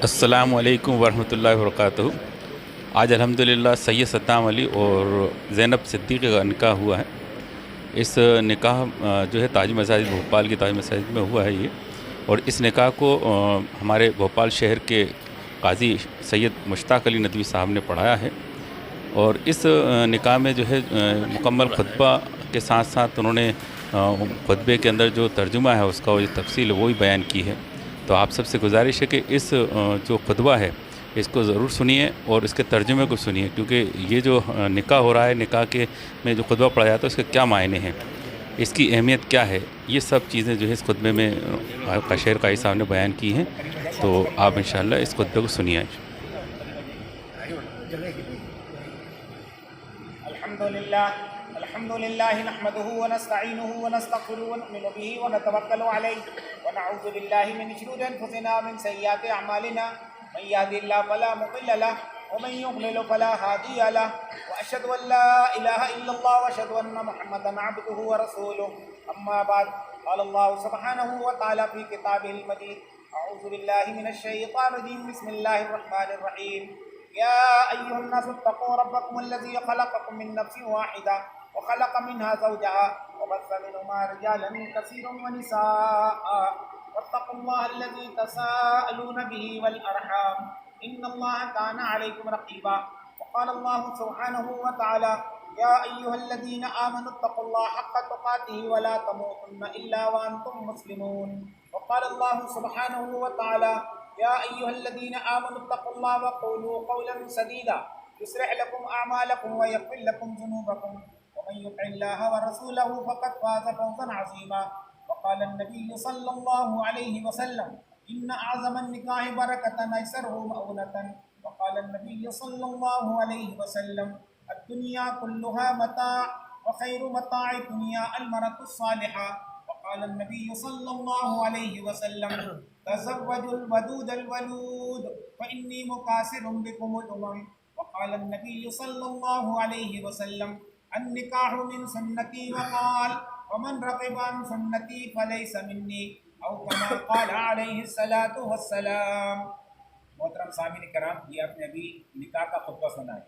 السلام علیکم ورحمۃ اللہ وبرکاتہ۔ آج الحمدللہ سید صدام علی اور زینب صدیقی کا نکاح ہوا ہے۔ اس نکاح جو ہے تاج مساجد بھوپال کی تاج مساجد میں ہوا ہے یہ، اور اس نکاح کو ہمارے بھوپال شہر کے قاضی سید مشتاق علی ندوی صاحب نے پڑھایا ہے، اور اس نکاح میں جو ہے مکمل خطبہ کے ساتھ ساتھ انہوں نے خطبے کے اندر جو ترجمہ ہے اس کا جو تفصیل ہے وہ بھی بیان کی ہے۔ تو آپ سب سے گزارش ہے کہ اس جو خطبہ ہے اس کو ضرور سنیے اور اس کے ترجمے کو سنیے، کیونکہ یہ جو نکاح ہو رہا ہے، نکاح کے میں جو خطبہ پڑھا جاتا ہے اس کے کیا معنی ہیں، اس کی اہمیت کیا ہے، یہ سب چیزیں جو ہے اس خطبے میں شہر قاضی صاحب نے بیان کی ہیں۔ تو آپ انشاءاللہ اس خطبے کو سنیے۔ الحمد لله نحمده ونستعينه ونستغفره ونؤمن به ونتوكل عليه ونعوذ بالله من شرور انفسنا ومن سيئات اعمالنا، من يهد الله فلا مضل له ومن يضلل فلا هادي له، واشهد ان لا اله الا الله واشهد ان محمدا عبده ورسوله. اما بعد، قال الله سبحانه وتعالى في كتابه المجيد: اعوذ بالله من الشيطان الرجيم، بسم الله الرحمن الرحيم. يا أيها الناس اتقوا ربكم الذي خلقكم من نفس واحدة وخلق منها زوجها وبث منهما رجالا كثيرا ونساء، واتقوا الله الذي تساءلون به والأرحام إن الله كان عليكم رقيبا. وقال الله سبحانه وتعالى: يا أيها الذين آمنوا اتقوا الله حق تقاته ولا تموتن إلا وأنتم مسلمون. وقال الله سبحانه وتعالى: يا أيها الذين آمنوا اتقوا الله وقولوا قولا سديدا يصلح لكم أعمالكم ويغفر لكم ذنوبكم ومن يطع الله ورسوله فقد فاز فوزا عظيما. وقال النبي صلى الله عليه وسلم: إن أعظم النكاح بركة أيسره مؤونة. وقال النبي صلى الله عليه وسلم: الدنيا كلها متاع وخير متاع الدنيا المرأة الصالحة. وقال النبي صلى الله عليه وسلم: تزوجوا الودود الولود فإني مكاثر بكم الأمم. وقال النبي صلى الله عليه وسلم: النكاح من سنتي. وقال: ومن رغب عن سنتي فليس مني، او كما قال عليه الصلاة والسلام. محترم سامعین کرام، یہ آپ نے ابھی نکاح کا خطبہ سنا ہے۔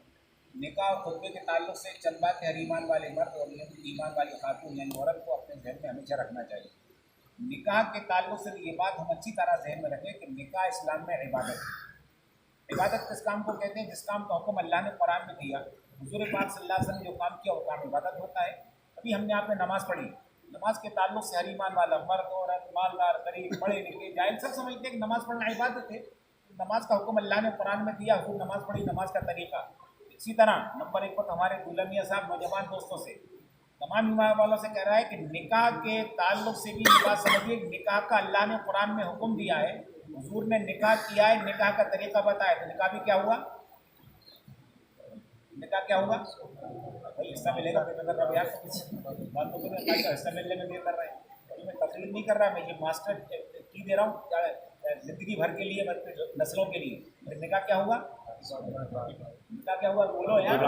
نکاح اور خطبے کے تعلق سے چند باتیں ہر ایمان والے مرد اور ایمان والی خاتون یعنی عورت کو اپنے ذہن میں ہمیشہ رکھنا چاہیے۔ نکاح کے تعلق سے یہ بات ہم اچھی طرح ذہن میں رکھیں کہ نکاح اسلام میں عبادت ہے۔ عبادت کس کام کو کہتے ہیں؟ جس کام کا حکم اللہ نے قرآن میں دیا، حضور پاک صلی اللہ علیہ وسلم نے جو کام کیا وہ کام عبادت ہوتا ہے۔ ابھی ہم نے آپ نے نماز پڑھی، نماز کے تعلق سے ہر ایمان والا مرد عورت مالدار غریب پڑھے لکھے جاہل سب سمجھتے ہیں کہ نماز پڑھنا عبادت ہے۔ نماز کا حکم اللہ نے قرآن میں دیا، حضور نماز پڑھی، نماز کا طریقہ اسی طرح نمبر 1 پر ہمارے دلہا میاں صاحب نوجوان دوستوں سے تمام ایمان والوں سے کہہ رہا ہے کہ نکاح کے تعلق سے بھی یہ بات سمجھیے کہ نکاح کا اللہ نے قرآن میں حکم دیا ہے، حضور نے نکاح کیا ہے، نکاح کا طریقہ بتایا، تو نکاح بھی کیا ہوا؟ نکاح کیا ہوگا؟ بھائی حصہ ملے گا پھر کر رہا ہے باتوں کو حصہ ملنے میں دیر کر رہے ہیں، میں تقریر نہیں کر رہا، میں یہ ماسٹر کی دے رہا ہوں زندگی بھر کے لیے، نسلوں کے لیے۔ نکاح کیا ہوگا؟ نکاح کیا ہوگا؟ بولو یار،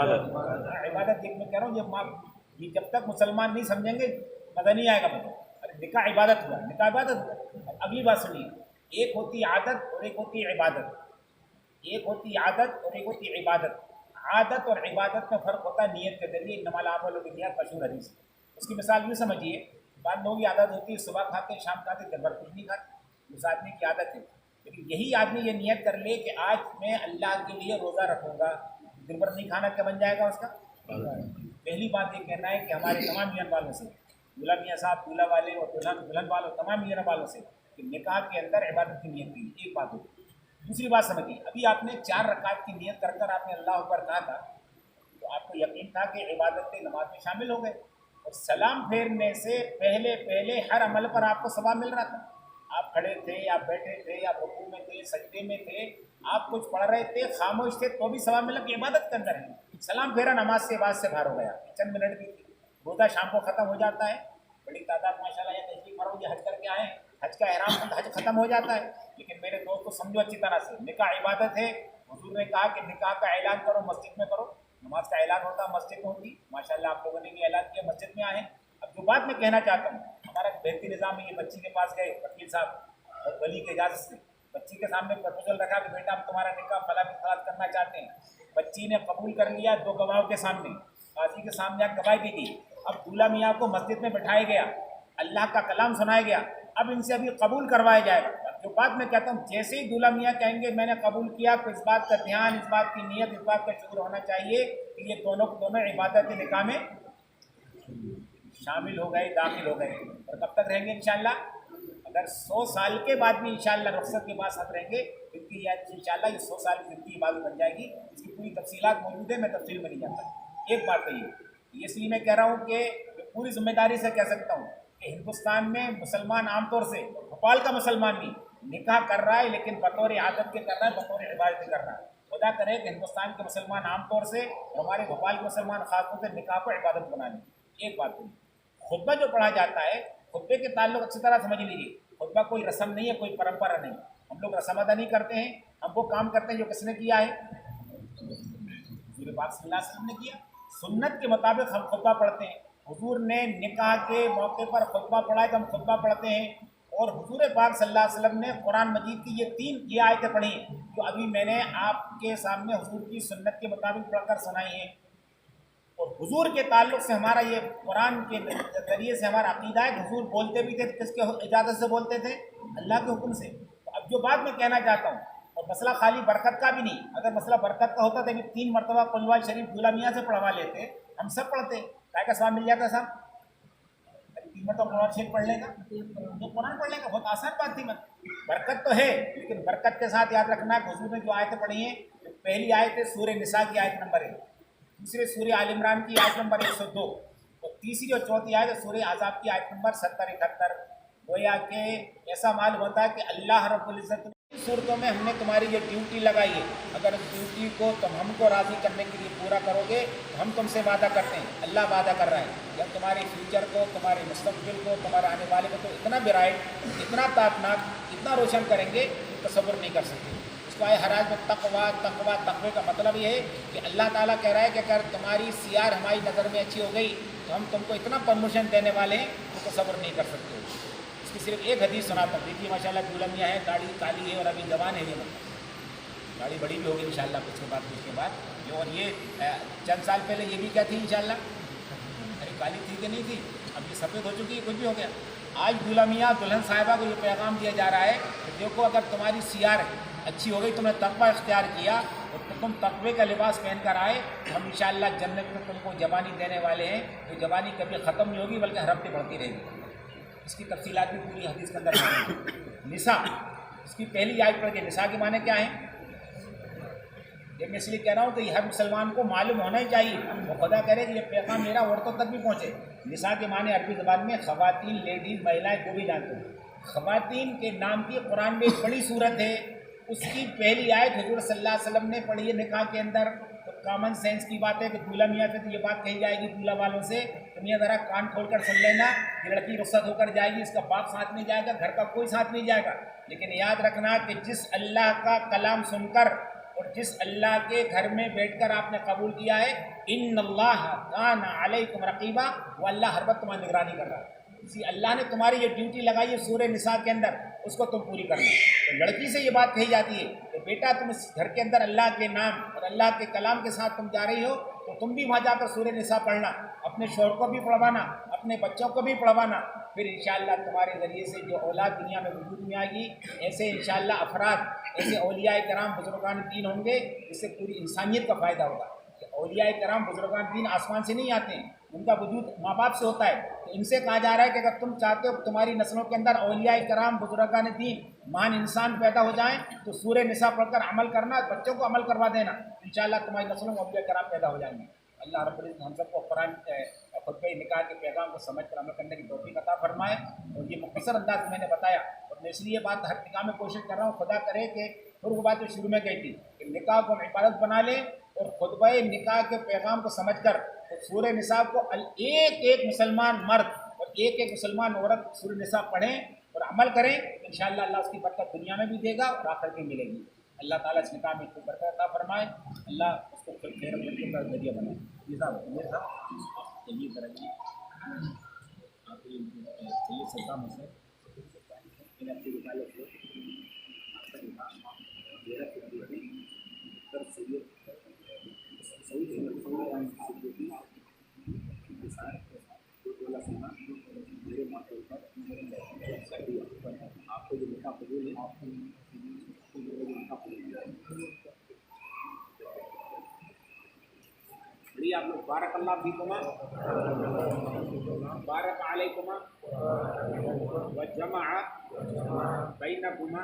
عبادت میں کہہ رہا ہوں، یہ جب تک مسلمان نہیں سمجھیں گے مزہ نہیں آئے گا مجھے۔ ارے نکاح عبادت ہوا، نکاح عبادت ہوا۔ اگلی بات سنیے، ایک ہوتی عادت اور ایک ہوتی عبادت، ایک ہوتی عادت اور ایک ہوتی عبادت۔ عادت اور عبادت میں فرق ہوتا ہے نیت کے ذریعے، انما الاعمال بالنیات مشہور حدیث۔ اس کی مثال یوں سمجھیے، بعض لوگوں کی عادت ہوتی ہے صبح کھاتے شام کھاتے دن بھر کچھ نہیں کھاتے، اس آدمی کی عادت ہے، لیکن یہی آدمی یہ نیت کر لے کہ آج میں اللہ کے لیے روزہ رکھوں گا، دن بھر نہیں کھانا، کیا بن جائے گا اس کا؟ پہلی بات یہ کہنا ہے کہ ہمارے تمام میاں والوں سے، دلہا میاں صاحب دلہا والے اور دلہن والوں تمام میاں والوں سے کہ نکاح کے اندر عبادت کی نیت کی، ایک بات ہوتی ہے۔ دوسری بات سمجھیے، ابھی آپ نے 4 رکعت کی نیت کر کر آپ نے اللہ اکبر کہا تھا، تو آپ کو یقین تھا کہ عبادت نماز میں شامل ہو گئے، اور سلام پھیرنے سے پہلے ہر عمل پر آپ کو ثواب مل رہا تھا۔ آپ کھڑے تھے، آپ بیٹھے تھے، آپ رکوع میں تھے، سجدے میں تھے، آپ کچھ پڑھ رہے تھے، خاموش تھے، تو بھی ثواب ملا کہ عبادت کے اندر ہے۔ سلام پھیرا نماز کے بعد سے باہر ہو گیا، چند منٹ بھی تھی، روزہ شام کو ختم ہو جاتا ہے، بڑی تعداد ماشاءاللہ یہ تشریف فرما یہ حج کر کے آئے ہیں، حج کا احرام حج ختم ہو جاتا ہے، لیکن میرے دوست کو سمجھو اچھی طرح سے، نکاح عبادت ہے۔ حضور نے کہا کہ نکاح کا اعلان کرو مسجد میں کرو، نماز کا اعلان ہوتا مسجد میں ہوتی، ماشاءاللہ آپ لوگوں نے بھی اعلان کیا، مسجد میں آئے۔ اب جو بات میں کہنا چاہتا ہوں، ہمارا بہترین نظام ہے، یہ بچی کے پاس گئے وکیل صاحب اور ولی کے اجازت سے، بچی کے سامنے پرپوزل رکھا کہ بیٹا ہم تمہارا نکاح فلاں کے ساتھ کرنا چاہتے ہیں. بچی نے قبول کر لیا 2 گواہوں کے سامنے, قاضی کے سامنے آ گواہی بھی دی. اب دولہا میاں کو مسجد میں بٹھایا گیا, اللہ کا کلام سنایا گیا, اب ان سے ابھی قبول کروایا جائے گا. جو بات میں کہتا ہوں, جیسے ہی دولہا میاں کہیں گے میں نے قبول کیا, تو اس بات کا دھیان, اس بات کی نیت, اس بات کا شکر ہونا چاہیے کہ یہ دونوں عبادت نکاح میں شامل ہو گئے, داخل ہو گئے. اور کب تک رہیں گے انشاءاللہ؟ اگر 100 سال کے بعد بھی انشاءاللہ رخصت کے بعد ساتھ رہیں گے, کیونکہ انشاءاللہ یہ 100 سال کی زندگی عبادت بن جائے گی. اس کی پوری تفصیلات موجود ہے, میں تفصیل میں نہیں جاتا. ایک بات تو یہ اس لیے میں کہہ رہا ہوں کہ پوری ذمہ داری سے کہہ سکتا ہوں کہ ہندوستان میں مسلمان عام طور سے, بھوپال کا مسلمان بھی نکاح کر رہا ہے, لیکن بطور عادت کے کر رہا ہے, بطور عبادت کر رہا ہے. خدا کرے کہ ہندوستان کے مسلمان عام طور سے, ہمارے بھوپال کے مسلمان خاص طور سے نکاح کو عبادت بنا لیں. ایک بات تو خطبہ جو پڑھا جاتا ہے, خطبے کے تعلق اچھی طرح سمجھ لیجیے. خطبہ کوئی رسم نہیں ہے, کوئی پرمپرا نہیں. ہم لوگ رسم ادا نہیں کرتے ہیں, ہم وہ کام کرتے ہیں جو کس نے کیا ہے, حضور پاک صلی اللہ علیہ وسلم نے کیا. سنت کے مطابق ہم خطبہ پڑھتے ہیں. حضور نے نکاح کے موقع پر خطبہ پڑھا ہے تو ہم خطبہ پڑھتے ہیں. اور حضور پاک صلی اللہ علیہ وسلم نے قرآن مجید کی یہ 3 آیتیں پڑھی ہیں جو ابھی میں نے آپ کے سامنے حضور کی سنت کے مطابق پڑھ کر سنائی ہیں. اور حضور کے تعلق سے ہمارا یہ قرآن کے ذریعے سے ہمارا عقیدہ ہے کہ حضور بولتے بھی تھے, کس کے اجازت سے بولتے تھے, اللہ کے حکم سے. تو اب جو بات میں کہنا چاہتا ہوں, اور مسئلہ خالی برکت کا بھی نہیں, اگر مسئلہ برکت کا ہوتا تو 3 مرتبہ قل ہوا شریف دولہا میاں سے پڑھوا لیتے, ہم سب پڑھتے, کائے کا ثواب مل جاتا صاحب. 3 مرتبہ قل ہوا شریف پڑھ لے گا تو قرآن پڑھ لے گا, بہت آسان بات تھی. برکت تو ہے, لیکن برکت کے ساتھ یاد رکھنا کہ حضور نے جو آیتیں پڑھی ہیں, پہلی آیت ہے سورہ نساء کی آیت نمبر 1, دوسرے سورہ آل عمران کی آیت نمبر 102, اور تیسری اور چوتھی آیت ہے سورہ احزاب کی آیت نمبر 70-71. گویا کہ ایسا معلوم ہوتا ہے کہ اللہ رب العزت نے صورتوں میں ہم نے تمہاری یہ ڈیوٹی لگائی ہے, اگر اس ڈیوٹی کو تم ہم کو راضی کرنے کے لیے پورا کرو گے تو ہم تم سے وعدہ کرتے ہیں, اللہ وعدہ کر رہا ہے کہ ہم تمہارے فیوچر کو, تمہارے مستقبل کو, تمہارے آنے والے کو تو اتنا برائٹ, اتنا تابناک, اتنا روشن کریں گے کہ تصور نہیں کر سکتے. اس کو آئے حراج میں تقوی کا مطلب یہ ہے کہ اللہ تعالیٰ کہہ رہا ہے کہ اگر تمہاری سیار ہماری نظر میں اچھی ہو گئی تو ہم تم کو اتنا پرموشن دینے والے ہیں کہ تصور نہیں کر سکتے. اس کی صرف ایک حدیث سناتا ہوں. دیکھیے ماشاء اللہ دولہا میاں ہے, داڑھی کالی ہے اور ابھی جوان ہے, یہ داڑھی بڑی بھی ہوگی انشاءاللہ کچھ کے بعد. اور یہ چند سال پہلے یہ بھی کیا تھی انشاءاللہ, ارے کالی تھی کہ نہیں تھی, اب یہ سفید ہو چکی ہے, کچھ بھی ہو گیا. آج دولہا میاں دلہن صاحبہ کو یہ پیغام دیا جا رہا ہے کہ دیکھو اگر تمہاری سیار اچھی ہو گئی, تم نے تقوی اختیار کیا اور تم تقوی کا لباس پہن کر آئے, ہم انشاءاللہ جنت میں تم کو جوانی دینے والے ہیں. یہ جوانی کبھی ختم نہیں ہوگی بلکہ ہر ہفتے بڑھتی رہے گی. اس کی تفصیلات بھی پوری حدیث کے اندر موجود ہیں. نساء, اس کی پہلی آیت پڑھ کے نساء کے معنی کیا ہیں, یہ میں اس لیے کہہ رہا ہوں کہ یہ ہر مسلمان کو معلوم ہونا ہی چاہیے. وہ خدا کرے کہ یہ پیغام میرا عورتوں تک بھی پہنچے. نساء کے معنی عربی زبان میں خواتین, لیڈیز, مہیلائیں کو بھی جانتے ہیں. خواتین کے نام کی قرآن میں ایک بڑی صورت ہے, اس کی پہلی آیت حضور صلی اللہ علیہ وسلم نے پڑھی ہے نکاح کے اندر. تو کامن سینس کی بات ہے کہ دولہا میاں سے تو یہ بات کہی جائے گی دولہا والوں سے کہ میاں ذرا کان کھول کر سن لینا, یہ لڑکی رخصت ہو کر جائے گی, اس کا باپ ساتھ نہیں جائے گا, گھر کا کوئی ساتھ نہیں جائے گا. لیکن یاد رکھنا کہ جس اللہ کا کلام سن کر اور جس اللہ کے گھر میں بیٹھ کر آپ نے قبول کیا ہے, ان اللہ کان علیکم رقیبا, وہ اللہ ہر وقت تمہاری نگرانی کر رہا ہے. اسی اللہ نے تمہاری یہ ڈیوٹی لگائی ہے سورہ نساء کے اندر, اس کو تم پوری کرنا. تو لڑکی سے یہ بات کہی جاتی ہے کہ بیٹا تم اس گھر کے اندر اللہ کے نام اور اللہ کے کلام کے ساتھ تم جا رہی ہو, تو تم بھی وہاں جا کر سورہ نساء پڑھنا, اپنے شوہر کو بھی پڑھوانا, اپنے بچوں کو بھی پڑھوانا. پھر انشاءاللہ تمہارے ذریعے سے جو اولاد دنیا میں وجود میں آئے گی, ایسے انشاءاللہ افراد, ایسے اولیاء کرام بزرگان دین ہوں گے جس سے پوری انسانیت کا فائدہ ہوگا. اولیاء کرام بزرگان دین آسمان سے نہیں آتے ہیں, ان کا وجود ماں باپ سے ہوتا ہے. تو ان سے کہا جا رہا ہے کہ اگر تم چاہتے ہو کہ تمہاری نسلوں کے اندر اولیاء کرام بزرگان دین مان انسان پیدا ہو جائیں, تو سورہ نساء پڑھ کر عمل کرنا, بچوں کو عمل کروا دینا, انشاءاللہ تمہاری نسلوں میں اولیاء کرام پیدا ہو جائیں گے. اللہ رب العزت ہم سب کو قرآن خطبہ نکاح کے پیغام کو سمجھ کر عمل کرنے کی توفیق عطا فرمائے. اور یہ مختصر انداز میں نے بتایا, اور میں اس لیے بات ہر نکاح میں کوشش کر رہا ہوں, خدا کرے کہ پھر وہ بات جو شروع میں کہی تھی کہ نکاح کو ہم عبادت بنا لیں, اور خطبہ نکاح کے پیغام کو سمجھ کر سورہ نساء کو ایک ایک مسلمان مرد اور ایک ایک مسلمان عورت سورہ نساء پڑھیں اور عمل کریں. انشاءاللہ اللہ اس کی برکت دنیا میں بھی دے گا اور آخرت میں ملے گی. اللہ تعالیٰ اس نکاح میں خوب برکت عطا فرمائے, اللہ اس کو خیر و برکت کا ذریعہ بنائے. یہ صاحب میرے صاحب یہ طرح کی آپ سید صدام حسین آپ لوگ بارک اللہ فیکما بارک علیکما وجمع بینکما